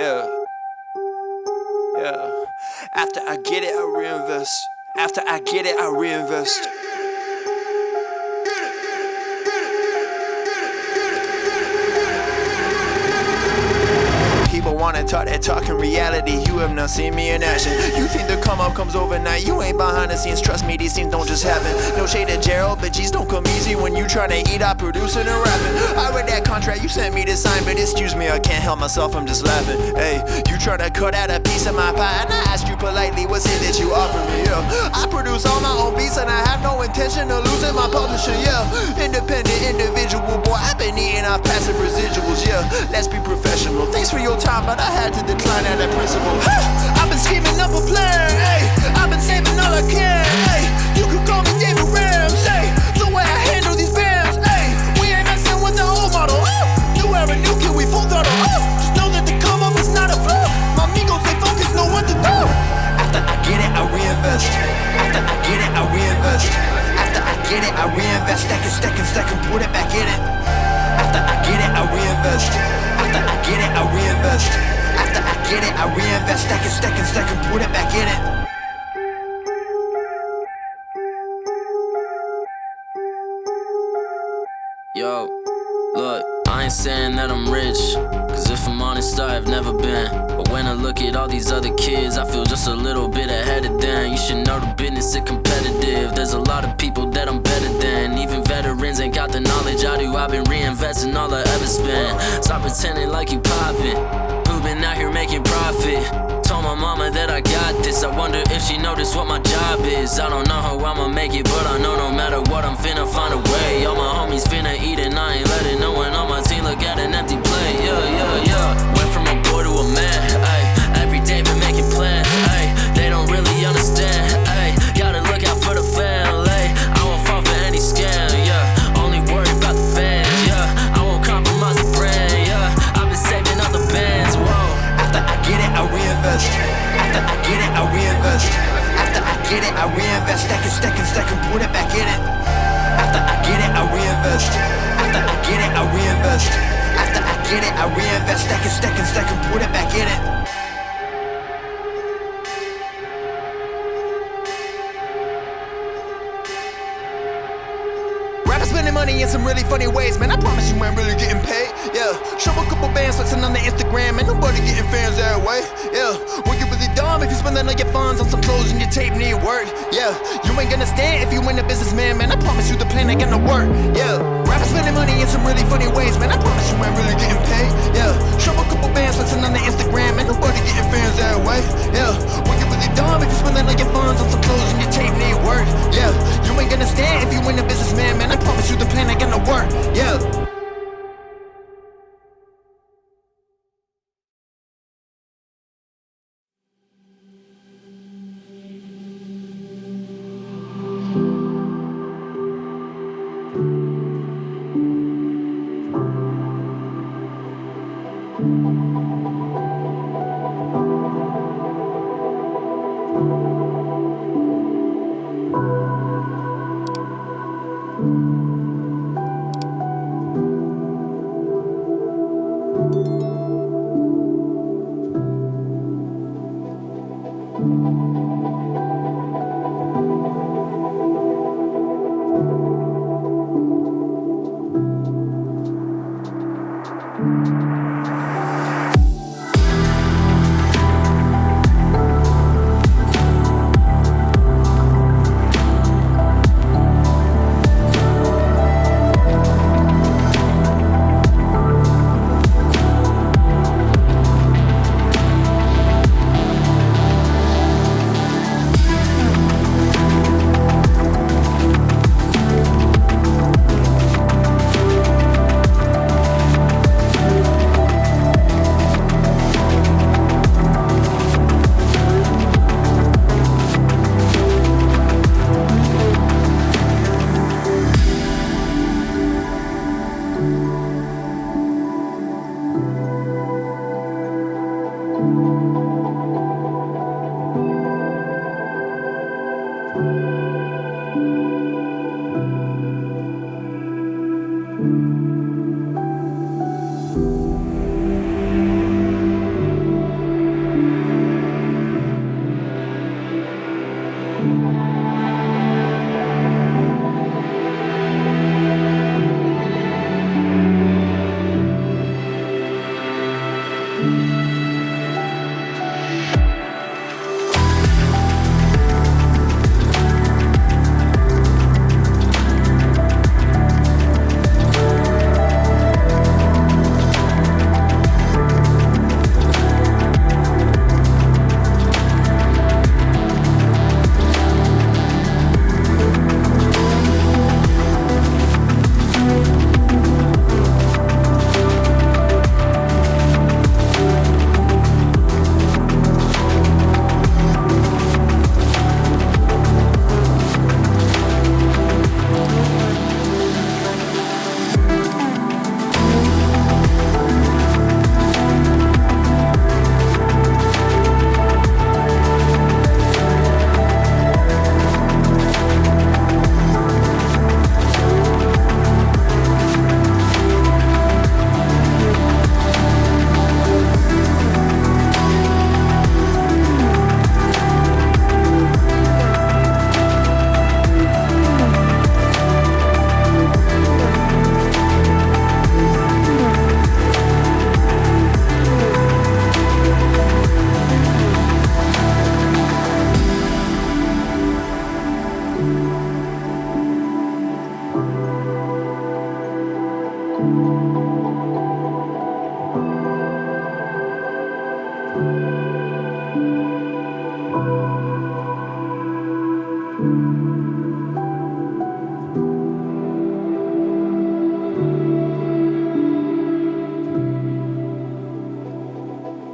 Yeah. Yeah. After I get it, I reinvest. After I get it, I reinvest. People wanna talk that talk in reality. You have not seen me in action. You think the come up comes overnight. You ain't behind the scenes. Trust me, these things don't just happen. No shade at Gerald, but G's don't come easy when you tryna eat out producing and rapping. I read that contract you sent me to sign, but excuse me, I can't help myself, I'm just laughing. Hey, you tryna cut out a piece of my pie, and I asked you politely, what's it that you offer me? Yeah, I produce all my own beats, and I have no intention of losing my publisher. Yeah, independent individual, boy, I've been eating off passive residuals. Yeah, let's be professional. Thanks for your time, but I had to decline at that principle. I've been scheming up a plan, hey. I've been saving all I can, hey. You could call me David Ramsey. The way I handle these bands, hey. We ain't messing with the old model. New era, new kid, we full throttle. Just know that the come up is not a flaw. My amigos, they focus, know what to do. After I get it, I reinvest. After I get it, I reinvest. After I get it, I reinvest. Stack and put it back in it. After I get it, I reinvest. After I get it, I reinvest. After I get it, I reinvest. Stack and put it back in it. Yo, look, I ain't saying that I'm rich, cause if I'm honest, I've never been. But when I look at all these other kids, I feel just a little bit ahead of them. You should know the business is competitive. There's a lot of people that I'm better than. Even veterans ain't got the knowledge I do. I've been reinvesting all I ever spent. Stop pretending like you poppin'. Who been out here making profit? Told my mama that I got this. I wonder if she noticed what my job is. I don't know how I'ma make it, but I know no matter what, I'm finna find a way. All my homies finna eat and I ain't letting no one on my team look at an empty plate. Yeah. Went from a boy to a man, ayy. Every day been making plans, ayy. They don't really understand, ayy. Gotta look out for the family. I won't fall for any scam, yeah. Only worry about the fans, yeah. I won't compromise the brand, yeah. I've been saving up the bands, whoa. After I get it, I reinvest. After I get it, I reinvest. After I get it, I reinvest. Stack and put it back in it. After I get it, I reinvest. After I get it, I reinvest. After I get it, I reinvest. Stack and put it back in it. Spending money in some really funny ways, man. I promise you ain't really getting paid. Yeah, show a couple bands flexing on the Instagram, and nobody getting fans that way. Yeah, well, you really dumb if you spending all your funds on some clothes and your tape need work. Yeah, you ain't gonna stand if you ain't a businessman, man. I promise you the plan ain't gonna work. Yeah, rappers spending money in some really funny ways, man. I promise you ain't really getting paid. Yeah, show a couple bands flexing on the Instagram, and nobody getting fans that way. Yeah, well, you really dumb if you spending all your funds on some clothes and your tape need work. Yeah, you ain't gonna stand if you ain't a businessman, man. I promise you the plan ain't gonna work, yeah.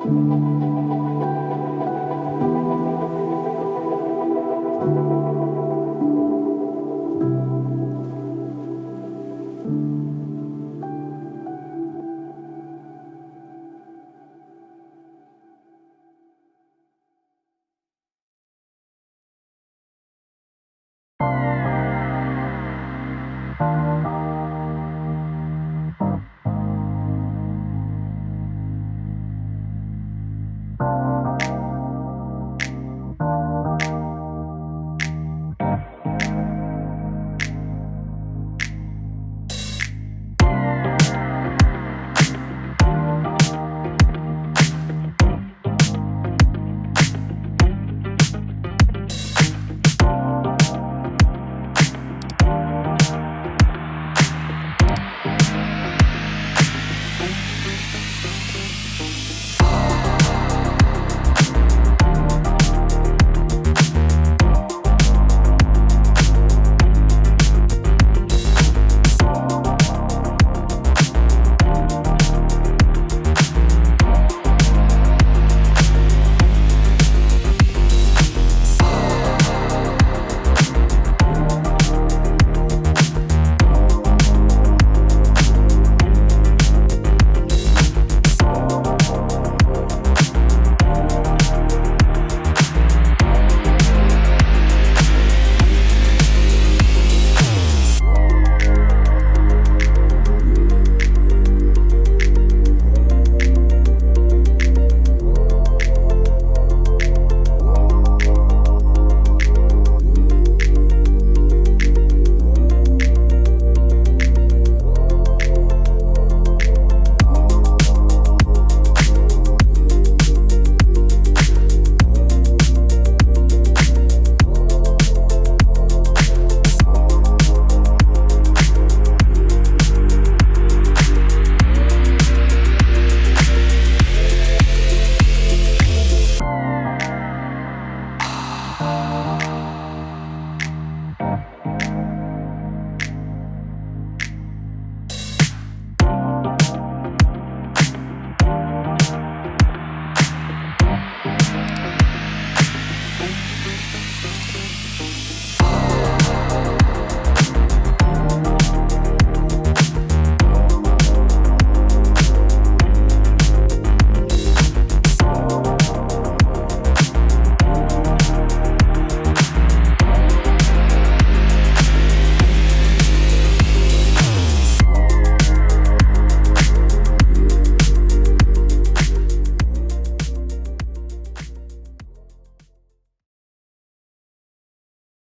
you.